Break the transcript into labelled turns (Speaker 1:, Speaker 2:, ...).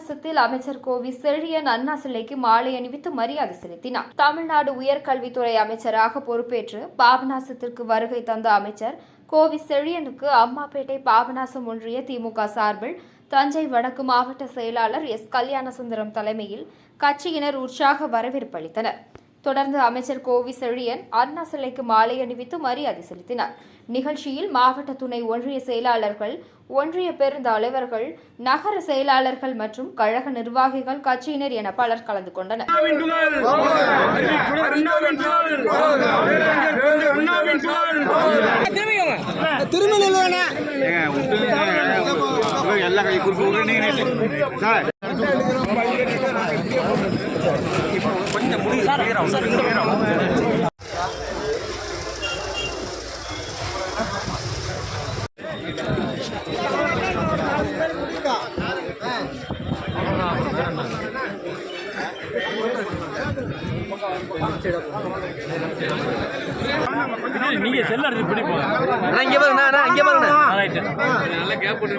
Speaker 1: பாபநாசத்தில் அமைச்சர் கோவி செழியன் அண்ணா சிலைக்கு மாலை அணிவித்து மரியாதை செலுத்தினார். தமிழ்நாடு உயர்கல்வித்துறை அமைச்சராக பொறுப்பேற்று பாபநாசத்திற்கு வருகை தந்த அமைச்சர் கோவி செழியனுக்கு அம்மாப்பேட்டை பாபநாசம் ஒன்றிய திமுக சார்பில் தஞ்சை வடக்கு மாவட்ட செயலாளர் எஸ். கல்யாணசுந்தரம் தலைமையில் கட்சியினர் உற்சாக வரவேற்பு அளித்தனர். தொடர்ந்து அமைச்சர் கோவி செழியன் அண்ணா சிலைக்கு மாலை அணிவித்து மரியாதை செலுத்தினார். நிகழ்ச்சியில் மாவட்ட துணை ஒன்றிய செயலாளர்கள், ஒன்றிய பெருந்தலைவர்கள், நகர செயலாளர்கள் மற்றும் கழக நிர்வாகிகள், கட்சியினர் என பலர் கலந்து கொண்டனர்.
Speaker 2: நீங்க செல்ல பிடிப்போம்.
Speaker 3: இங்க பாருங்க, இங்க பாருங்க.
Speaker 2: நல்லா கேப் போட்டு